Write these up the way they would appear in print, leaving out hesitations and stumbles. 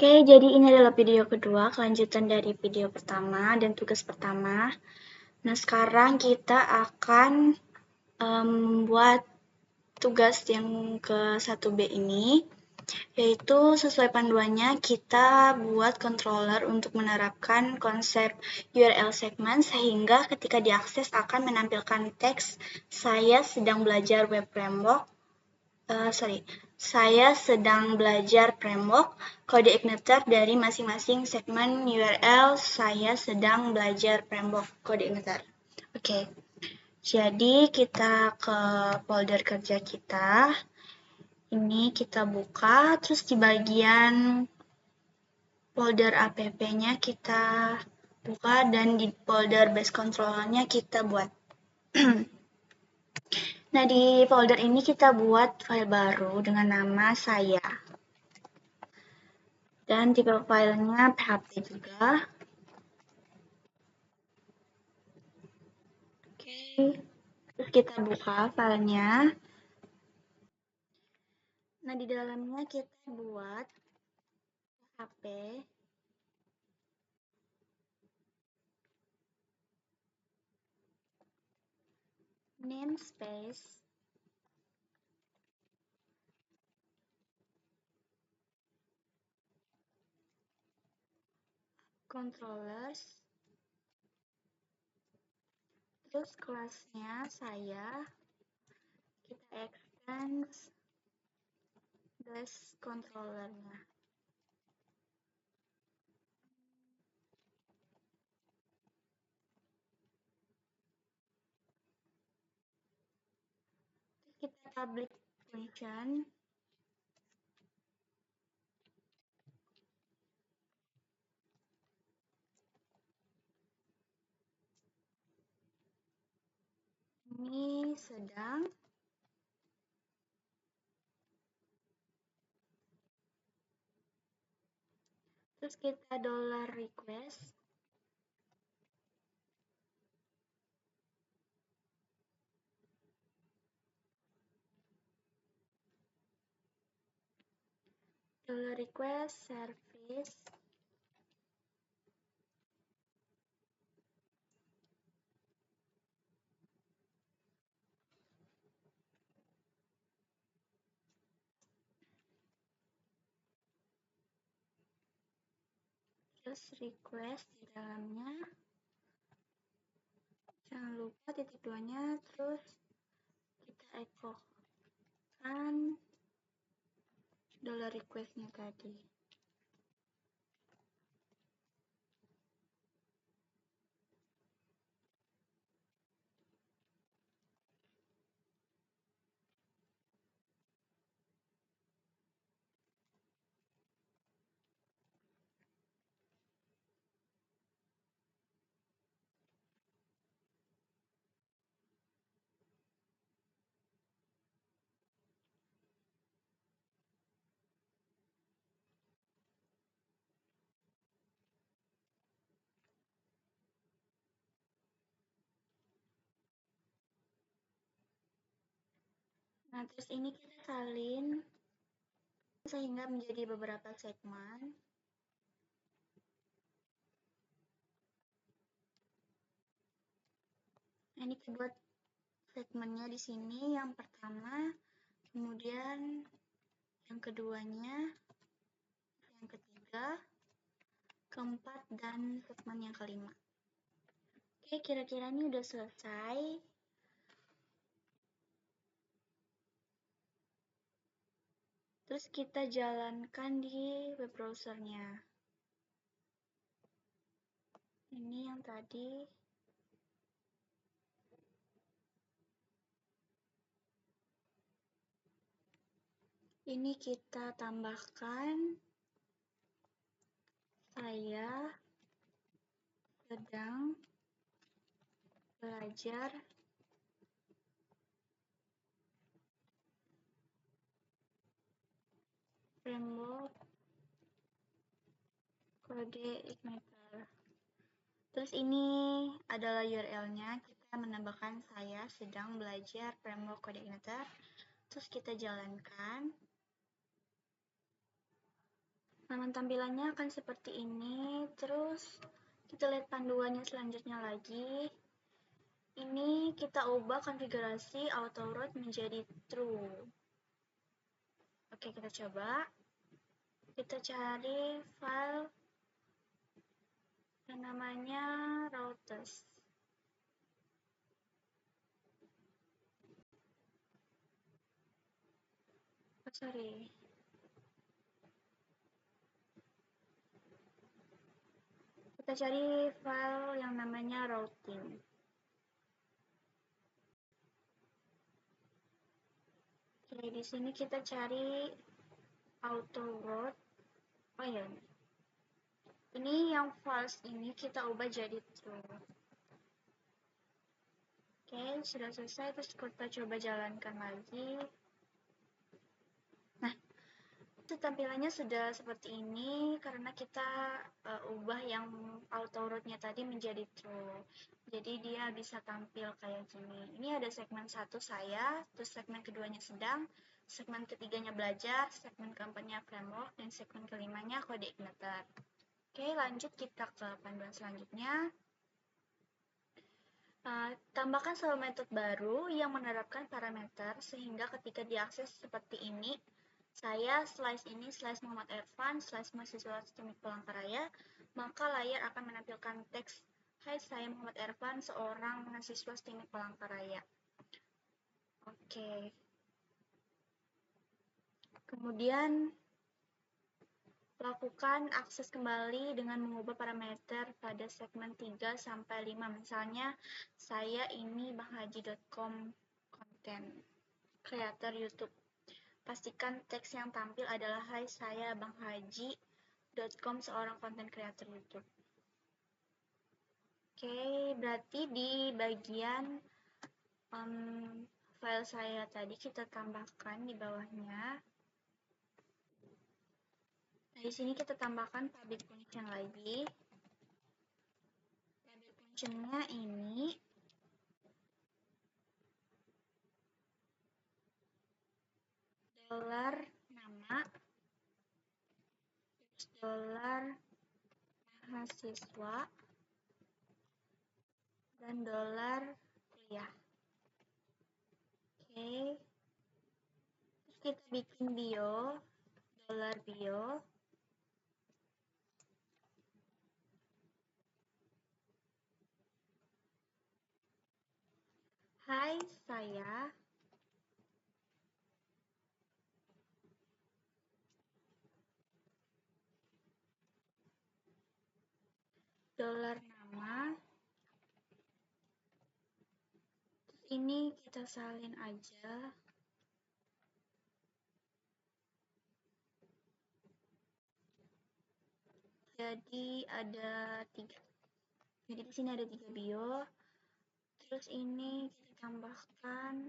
Oke, jadi ini adalah video kedua, kelanjutan dari video pertama dan tugas pertama. Nah, sekarang kita akan membuat tugas yang ke 1B ini, yaitu sesuai panduannya kita buat controller untuk menerapkan konsep URL segment sehingga ketika diakses akan menampilkan teks saya sedang belajar web framework. Saya sedang belajar framework kode igniter dari masing-masing segmen URL. Saya sedang belajar framework kode igniter. Oke, jadi kita ke folder kerja kita. Ini kita buka, terus di bagian folder app-nya kita buka dan di folder base controllernya kita buat. Nah, di folder ini kita buat file baru dengan nama saya. Dan tipe filenya PHP juga. Oke, terus kita buka filenya. Nah, di dalamnya kita buat PHP namespace controllers, terus kelasnya saya kita extend base controllernya. Terus kita public function. Ini sedang. Terus kita $request. $request service. Terus request di dalamnya. Jangan lupa titik duanya, terus kita echo kan $request-nya tadi. Nah, terus ini kita salin sehingga menjadi beberapa segmen. Nah, ini kita buat segmennya di sini. Yang pertama, kemudian yang keduanya, yang ketiga, keempat, dan segmen yang kelima. Oke, kira-kira ini udah selesai. Terus kita jalankan di web browsernya. Ini yang tadi. Ini kita tambahkan saya sedang belajar framework kode igniter. Terus ini adalah URL-nya. Kita menambahkan saya sedang belajar framework kode igniter. Terus kita jalankan. Halaman tampilannya akan seperti ini. Terus kita lihat panduannya selanjutnya lagi. Ini kita ubah konfigurasi auto root menjadi true. Oke, kita coba. Kita cari file yang namanya routers. Oh, sorry. Kita cari file yang namanya routing. Oke, di sini kita cari auto root. Oh ya, ini yang false ini kita ubah jadi true. Oke, sudah selesai. Terus kita coba jalankan lagi. Nah, itu tampilannya sudah seperti ini karena kita ubah yang auto root-nya tadi menjadi true. Jadi dia bisa tampil kayak gini. Ini ada segmen 1 saya, terus segmen keduanya sedang, segmen ketiganya belajar, segmen keempatnya framework, dan segmen kelimanya kode igniter. Oke, lanjut kita ke panduan selanjutnya. Tambahkan selalu metode baru yang menerapkan parameter sehingga ketika diakses seperti ini, saya slice ini slice Muhammad Ervan slice mahasiswa Teknik Palangkaraya, maka layar akan menampilkan teks Hai, saya Muhammad Ervan, seorang mahasiswa Teknik Palangkaraya. Oke. Kemudian lakukan akses kembali dengan mengubah parameter pada segmen 3 sampai 5. Misalnya saya ini banghaji.com konten kreator YouTube. Pastikan teks yang tampil adalah Hai, saya banghaji.com seorang konten kreator YouTube. Oke, berarti di bagian file saya tadi kita tambahkan di bawahnya. Nah, di sini kita tambahkan public function lagi. Public function-nya ini dolar nama, dolar mahasiswa, dan dolar kuliah. Oke. Terus kita bikin bio, dolar bio. Hai, saya dolar nama. Terus ini kita salin aja. Jadi ada 3. Jadi di sini ada 3 bio. Terus ini kita tambahkan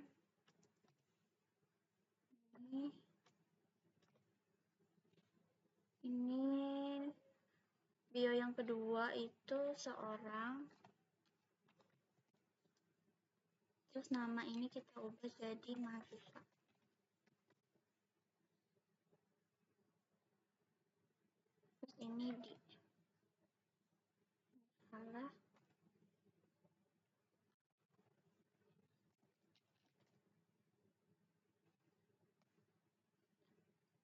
ini bio yang kedua itu seorang. Terus nama ini kita ubah jadi mahasiswa. Terus ini di salah.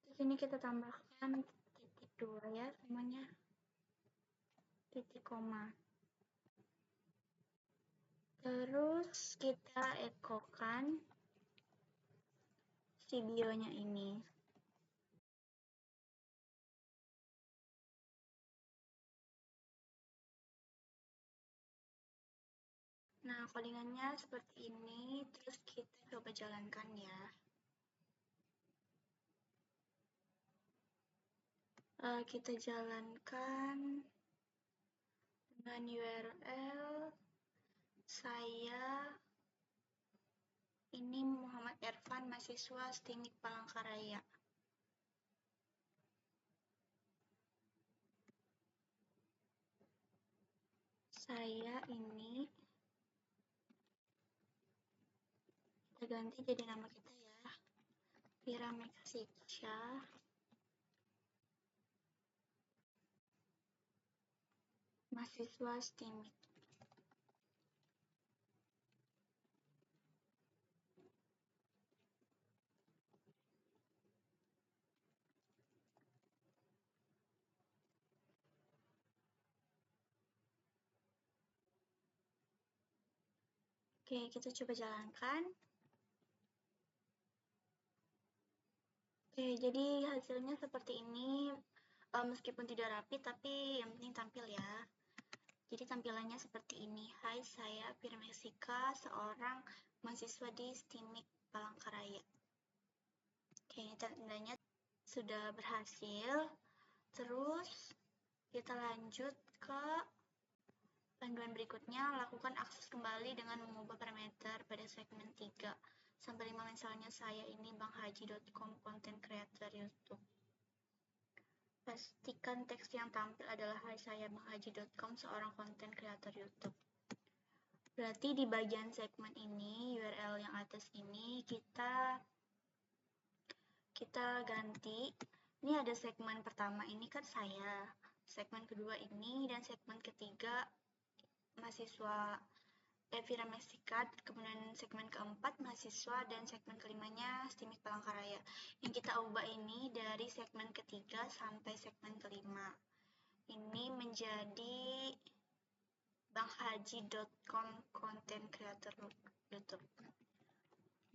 Terus ini kita tambahkan titik 2 ya semuanya. Titik koma. Terus kita ekokan si bionya ini. Nah, codingannya seperti ini. Terus kita coba jalankan ya. Kita jalankan dengan URL saya ini Muhammad Ervan, mahasiswa Teknik Palangkaraya. Saya ini kita ganti jadi nama kita ya, Vira Meksika. mahasiswa STIMIK. Oke, kita coba jalankan. Oke, jadi hasilnya seperti ini. Meskipun tidak rapi, tapi yang penting tampil ya. Jadi tampilannya seperti ini. Hai, saya Firmesika, seorang mahasiswa di STIMIK Palangkaraya. Oke, ini tandanya sudah berhasil. Terus kita lanjut ke panduan berikutnya, lakukan akses kembali dengan mengubah parameter pada segmen 3 sampai 5. Misalnya saya ini banghaji.com, content creator YouTube. Pastikan teks yang tampil adalah hai saya banghaji.com, seorang content creator YouTube. Berarti di bagian segmen ini, URL yang atas ini kita ganti. Ini ada segmen pertama ini kan saya, segmen kedua ini, dan segmen ketiga mahasiswa Firmesika, kemudian segmen keempat mahasiswa, dan segmen kelimanya STIMIK Palangkaraya. Yang kita ubah ini dari segmen ketiga sampai segmen kelima. Ini menjadi banghaji.com, content creator YouTube.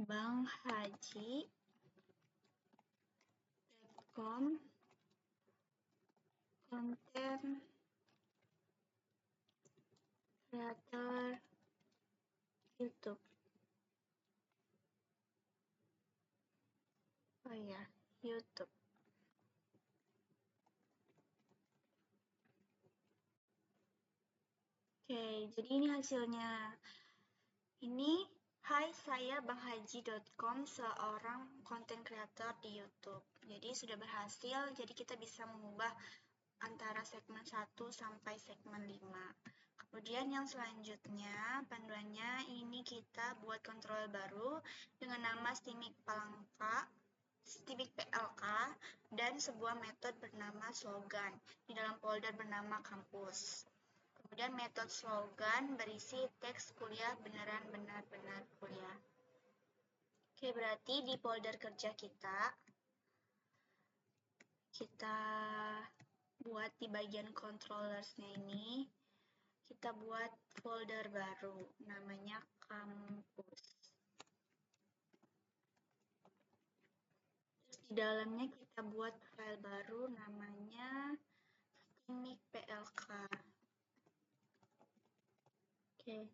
banghaji.com, content creator YouTube. Oh ya, YouTube. Oke, jadi ini hasilnya. Ini, hai saya banghaji.com, seorang content creator di YouTube. Jadi sudah berhasil, jadi kita bisa mengubah antara segmen 1 sampai segmen 5. Kemudian yang selanjutnya, panduannya ini kita buat kontrol baru dengan nama STIMIK PLK, dan sebuah metode bernama slogan di dalam folder bernama kampus. Kemudian metode slogan berisi teks kuliah beneran benar-benar kuliah. Oke, berarti di folder kerja kita buat di bagian controllersnya ini, kita buat folder baru, namanya kampus. Terus di dalamnya kita buat file baru, namanya STIMIK PLK. Oke,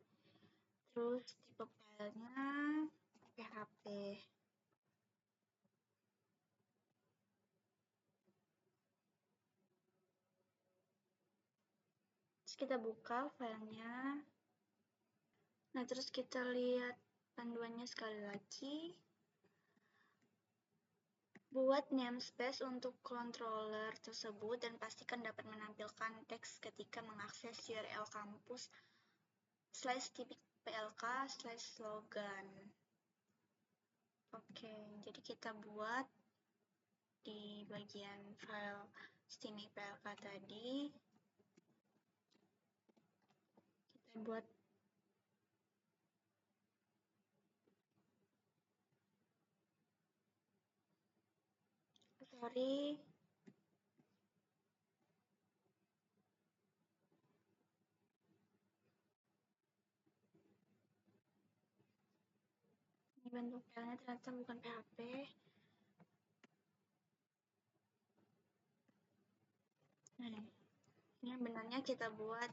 terus tipe filenya PHP. Terus kita buka filenya. Nah, terus kita lihat panduannya sekali lagi. Buat namespace untuk controller tersebut dan pastikan dapat menampilkan teks ketika mengakses URL kampus /STIMIK-PLK/slogan. Oke, jadi kita buat di bagian file STIMIK-PLK tadi. Kita buat ini bentuk filenya ternyata bukan PHP. Nah, ini benarnya kita buat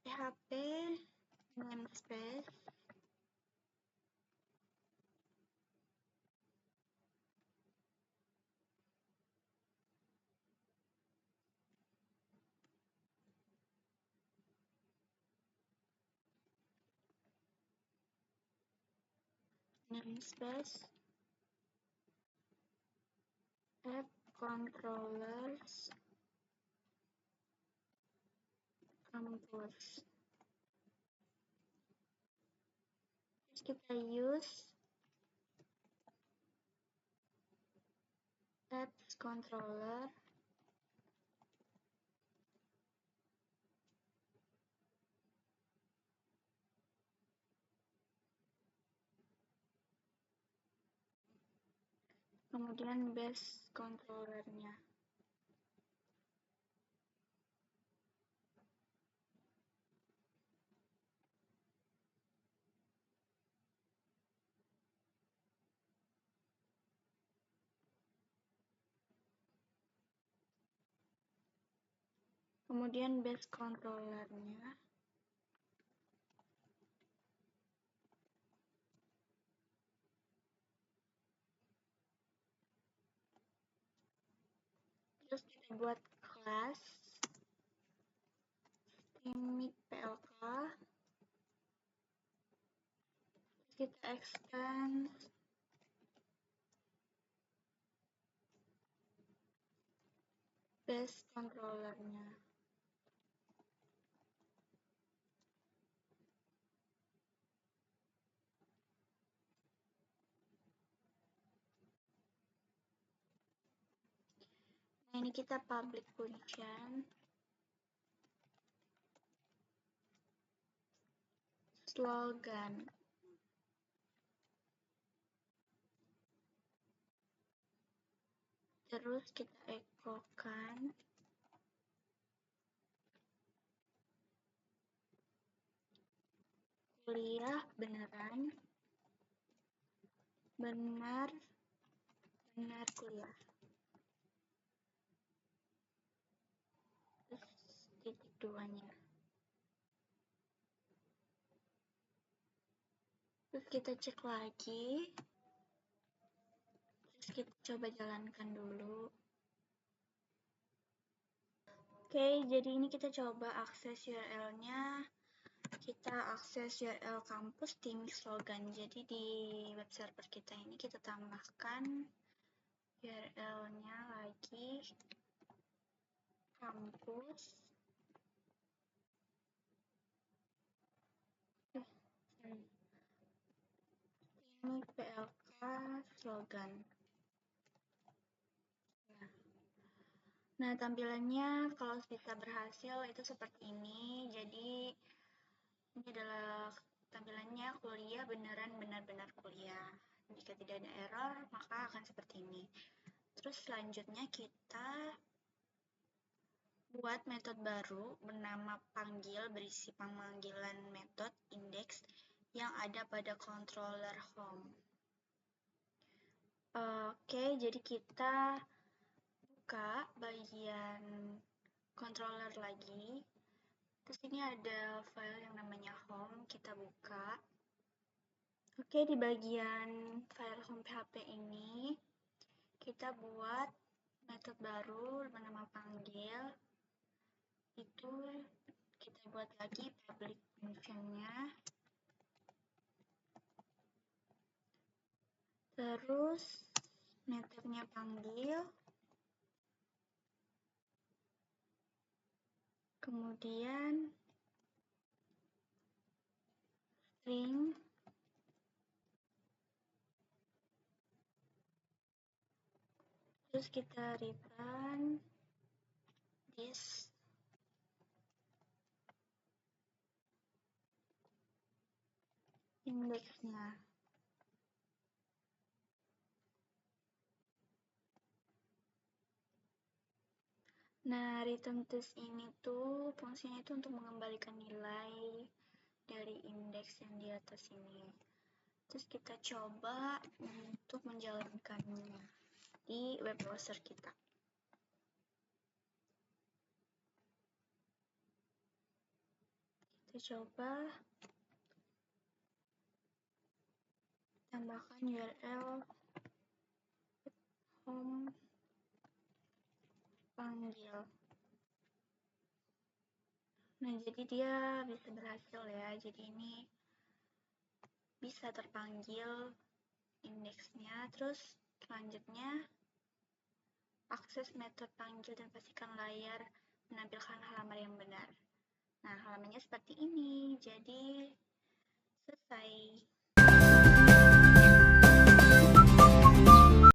PHP namespace app controllers kampus. Terus kita use apps controller kemudian base controllernya. Kemudian base controllernya. Terus kita buat kelas Steamik PLK. Terus kita extend base controllernya. Nah, ini kita public function slogan. Terus kita ekokan kuliah beneran, benar kuliah. Terus titik duanya. Terus kita cek lagi. Terus kita coba jalankan dulu. Oke, jadi ini kita coba akses URL-nya. Kita akses URL kampus Steamik slogan. Jadi di web server kita ini kita tambahkan URL-nya lagi kampus Steamik PLK slogan. Nah, tampilannya kalau bisa berhasil itu seperti ini. Jadi ini adalah tampilannya kuliah beneran benar-benar kuliah. Jika tidak ada error, maka akan seperti ini. Terus selanjutnya kita buat metode baru bernama panggil berisi pemanggilan metode index yang ada pada controller home. Oke, jadi kita buka bagian controller lagi. Terus ini ada file yang namanya home, kita buka. Oke, di bagian file home PHP ini kita buat metode baru bernama panggil. Itu kita buat lagi public function-nya. Terus metodenya panggil. Kemudian string. Terus kita return this index-nya. Nah, return this ini tuh fungsinya itu untuk mengembalikan nilai dari indeks yang di atas ini. Terus kita coba untuk menjalankannya di web browser kita. Kita coba tambahkan URL home panggil. Nah, jadi dia bisa berhasil ya. Jadi ini bisa terpanggil indeksnya. Terus selanjutnya akses metode panggil dan pastikan layar menampilkan halaman yang benar. Nah, halamannya seperti ini. Jadi selesai.